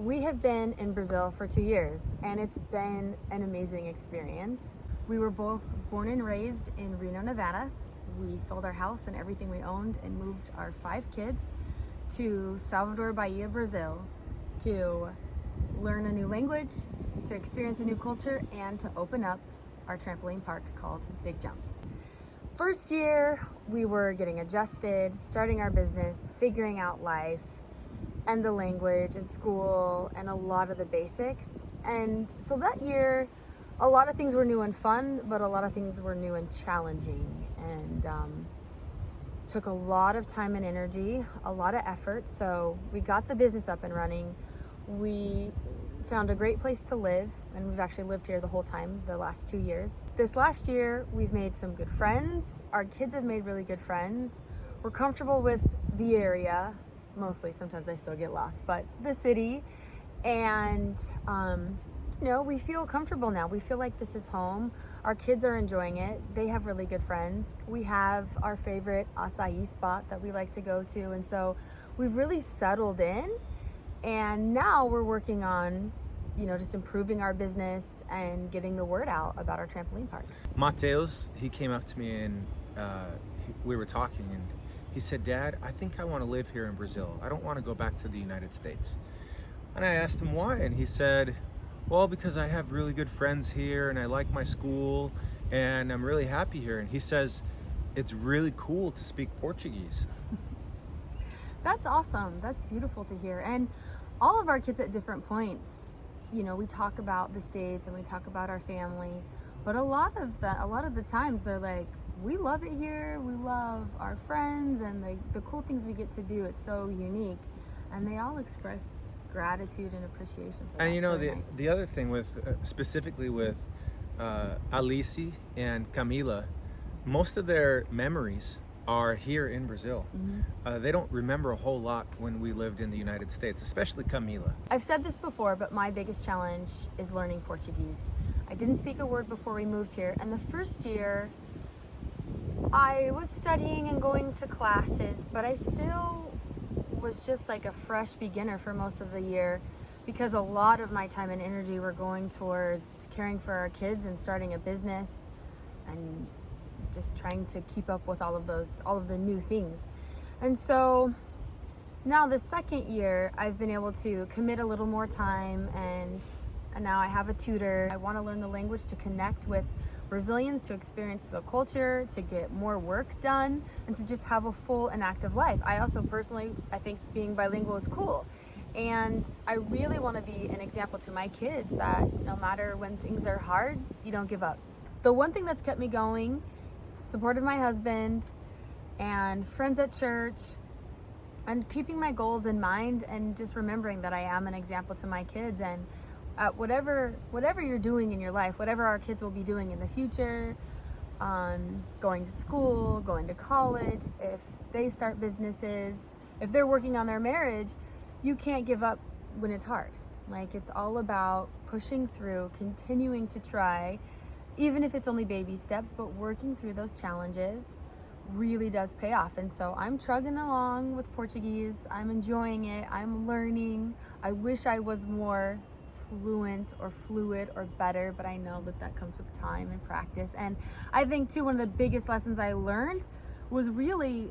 We have been in Brazil for 2 years, and it's been an amazing experience. We were both born and raised in Reno, Nevada. We sold our house and everything we owned and moved our 5 kids to Salvador, Bahia, Brazil to learn a new language, to experience a new culture, and to open up our trampoline park called Big Jump. First year, we were getting adjusted, starting our business, figuring out life and the language and school and a lot of the basics. And so that year, a lot of things were new and fun, but a lot of things were new and challenging, and took a lot of time and energy, a lot of effort. So we got the business up and running. We found a great place to live, and we've actually lived here the whole time, the last 2 years. This last year, we've made some good friends. Our kids have made really good friends. We're comfortable with the area, mostly. Sometimes I still get lost, but the city. And, we feel comfortable now. We feel like this is home. Our kids are enjoying it. They have really good friends. We have our favorite acai spot that we like to go to. And so we've really settled in. And now we're working on, just improving our business and getting the word out about our trampoline park. Mateus, he came up to me and we were talking, and he said, "Dad, I think I want to live here in Brazil. I don't want to go back to the United States." And I asked him why, and he said, "Well, because I have really good friends here and I like my school and I'm really happy here." And he says, "It's really cool to speak Portuguese." That's awesome. That's beautiful to hear. And all of our kids at different points, we talk about the States and we talk about our family, but a lot of the times they're like, we love it here. We love our friends and the cool things we get to do. It's so unique. And they all express gratitude and appreciation for that. And It's really nice. the other thing with specifically with Alice and Camila, most of their memories are here in Brazil. Mm-hmm. They don't remember a whole lot when we lived in the United States, especially Camila. I've said this before, but my biggest challenge is learning Portuguese. I didn't speak a word before we moved here, and the first year I was studying and going to classes, but I still was just like a fresh beginner for most of the year, because a lot of my time and energy were going towards caring for our kids and starting a business and just trying to keep up with all of the new things. And so now the second year, I've been able to commit a little more time, and now I have a tutor. I want to learn the language to connect with Brazilians, to experience the culture, to get more work done, and to just have a full and active life. I also personally, I think being bilingual is cool. And I really want to be an example to my kids that no matter when things are hard, you don't give up. The one thing that's kept me going, support of my husband and friends at church, and keeping my goals in mind, and just remembering that I am an example to my kids. And whatever you're doing in your life, whatever our kids will be doing in the future, going to school, going to college, if they start businesses, if they're working on their marriage, you can't give up when it's hard. Like, it's all about pushing through, continuing to try, even if it's only baby steps, but working through those challenges really does pay off. And so I'm trugging along with Portuguese. I'm enjoying it. I'm learning. I wish I was more fluent or fluid or better, but I know that comes with time and practice. And I think too, one of the biggest lessons I learned was really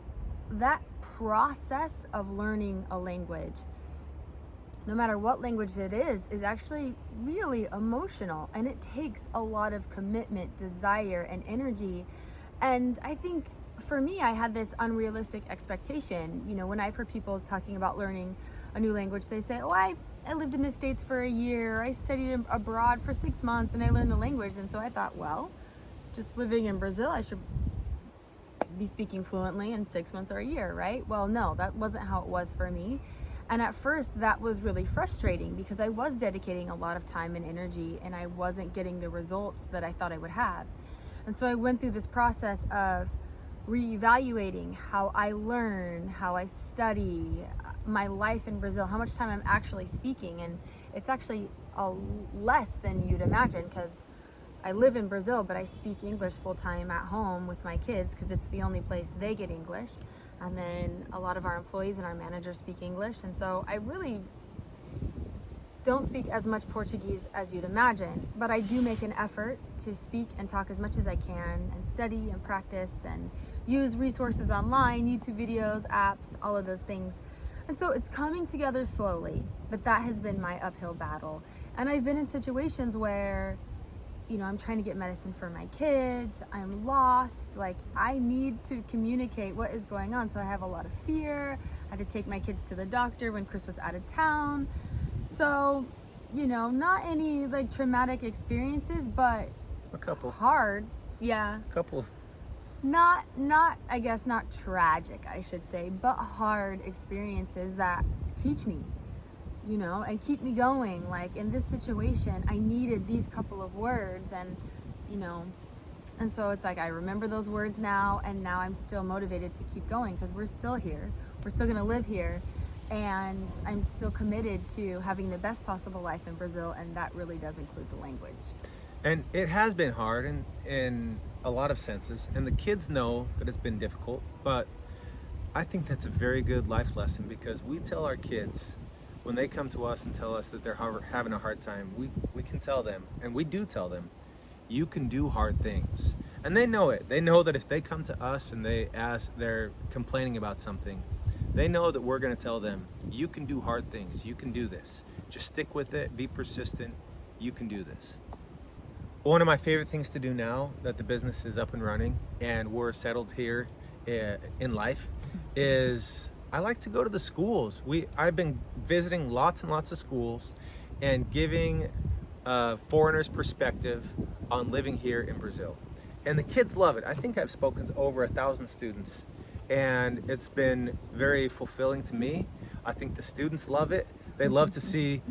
that process of learning a language, no matter what language it is actually really emotional, and it takes a lot of commitment, desire, and energy. And I think for me, I had this unrealistic expectation. When I've heard people talking about learning a new language, they say, "Oh, I lived in the States for a year, I studied abroad for 6 months, and I learned the language." And so I thought, well, just living in Brazil, I should be speaking fluently in 6 months or a year, right? Well, no, that wasn't how it was for me. And at first that was really frustrating, because I was dedicating a lot of time and energy and I wasn't getting the results that I thought I would have. And so I went through this process of reevaluating how I learn, how I study, my life in Brazil, how much time I'm actually speaking. And it's actually less than you'd imagine, because I live in Brazil, but I speak English full time at home with my kids because it's the only place they get English. And then a lot of our employees and our managers speak English. And so I really don't speak as much Portuguese as you'd imagine, but I do make an effort to speak and talk as much as I can and study and practice and use resources online, YouTube videos, apps, all of those things. And so it's coming together slowly, but that has been my uphill battle. And I've been in situations where, you know, I'm trying to get medicine for my kids, I'm lost, like I need to communicate what is going on. So I have a lot of fear. I had to take my kids to the doctor when Chris was out of town. So, you know, not any like traumatic experiences, but A couple. hard. Yeah. Couple. Not I guess not tragic, I should say, but hard experiences that teach me, you know, and keep me going. Like in this situation, I needed these couple of words, and you know, and so it's like I remember those words now, and now I'm still motivated to keep going because we're still here. We're still going to live here, and I'm still committed to having the best possible life in Brazil, and that really does include the language. And it has been hard in a lot of senses, and the kids know that it's been difficult, but I think that's a very good life lesson, because we tell our kids when they come to us and tell us that they're having a hard time, we can tell them, and we do tell them, you can do hard things. And they know it. They know that if they come to us and they're complaining about something, they know that we're going to tell them, you can do hard things, you can do this. Just stick with it, be persistent, you can do this. One of my favorite things to do now that the business is up and running and we're settled here in life is I like to go to the schools. I've been visiting lots and lots of schools and giving foreigners perspective on living here in Brazil. And the kids love it. I think I've spoken to over 1,000 students, and it's been very fulfilling to me. I think the students love it. They love to see,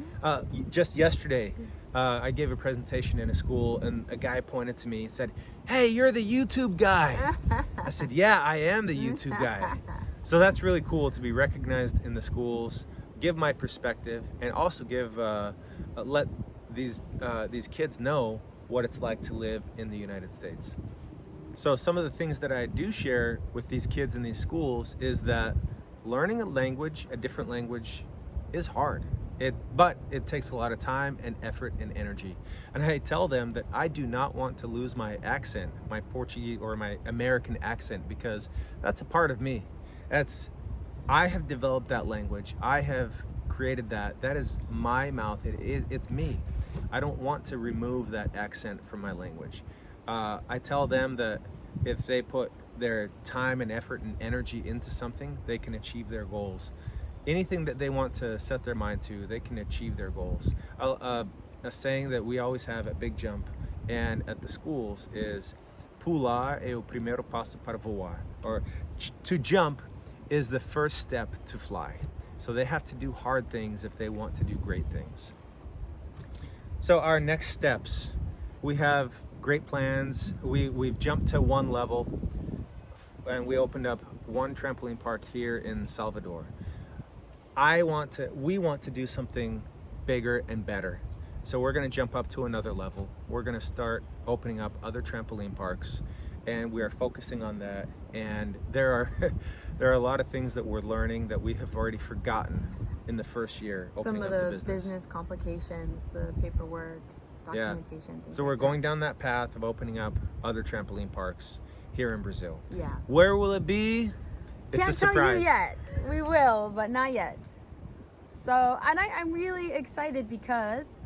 just yesterday, I gave a presentation in a school, and a guy pointed to me and said, "Hey, you're the YouTube guy." I said, "Yeah, I am the YouTube guy." So that's really cool to be recognized in the schools, give my perspective, and also let these kids know what it's like to live in the United States. So some of the things that I do share with these kids in these schools is that learning a different language, is hard. But it takes a lot of time and effort and energy. And I tell them that I do not want to lose my accent, my Portuguese or my American accent, because that's a part of me. I have developed that language. I have created that. That is my mouth. It's me. I don't want to remove that accent from my language. I tell them that if they put their time and effort and energy into something, they can achieve their goals. Anything that they want to set their mind to, they can achieve their goals. A saying that we always have at Big Jump and at the schools is pular é o primeiro passo para voar, or to jump is the first step to fly. So they have to do hard things if they want to do great things. So our next steps, we have great plans. We've jumped to one level, and we opened up one trampoline park here in Salvador. We want to do something bigger and better. So we're going to jump up to another level. We're going to start opening up other trampoline parks, and we are focusing on that. And there are a lot of things that we're learning that we have already forgotten in the first year opening up the business. Some of the business complications, the paperwork, documentation, things So like we're going that. down that path of opening up other trampoline parks here in Brazil. Yeah. Where will it be? It's Can't a surprise. tell you yet. We will, but not yet. So, and I'm really excited because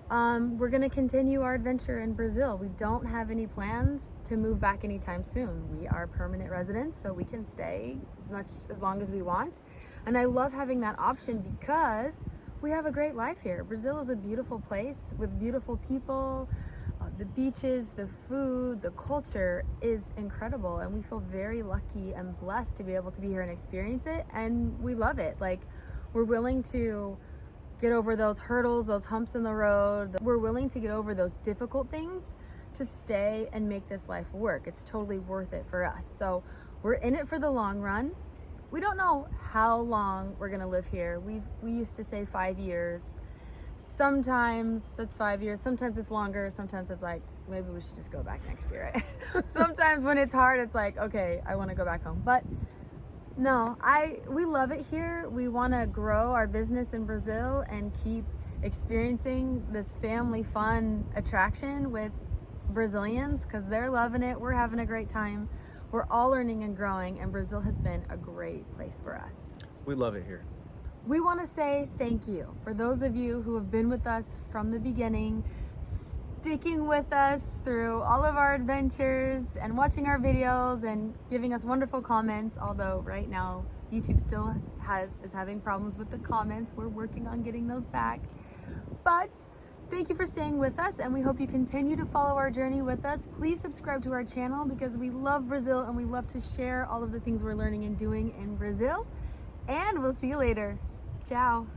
we're going to continue our adventure in Brazil. We don't have any plans to move back anytime soon. We are permanent residents, so we can stay as long as we want. And I love having that option because we have a great life here. Brazil is a beautiful place with beautiful people. The beaches, the food, the culture is incredible, and we feel very lucky and blessed to be able to be here and experience it, and we love it. Like, we're willing to get over those hurdles, those humps in the road. We're willing to get over those difficult things to stay and make this life work. It's totally worth it for us. So we're in it for the long run. We don't know how long we're gonna live here. We used to say 5 years. Sometimes that's 5 years, sometimes it's longer, sometimes it's like, maybe we should just go back next year, right? Sometimes when it's hard, it's like, okay, I want to go back home. But no, we love it here. We want to grow our business in Brazil and keep experiencing this family fun attraction with Brazilians, because they're loving it. We're having a great time. We're all learning and growing, and Brazil has been a great place for us. We love it here. We want to say thank you for those of you who have been with us from the beginning, sticking with us through all of our adventures and watching our videos and giving us wonderful comments. Although right now YouTube still is having problems with the comments. We're working on getting those back. But thank you for staying with us, and we hope you continue to follow our journey with us. Please subscribe to our channel because we love Brazil and we love to share all of the things we're learning and doing in Brazil. And we'll see you later. Ciao.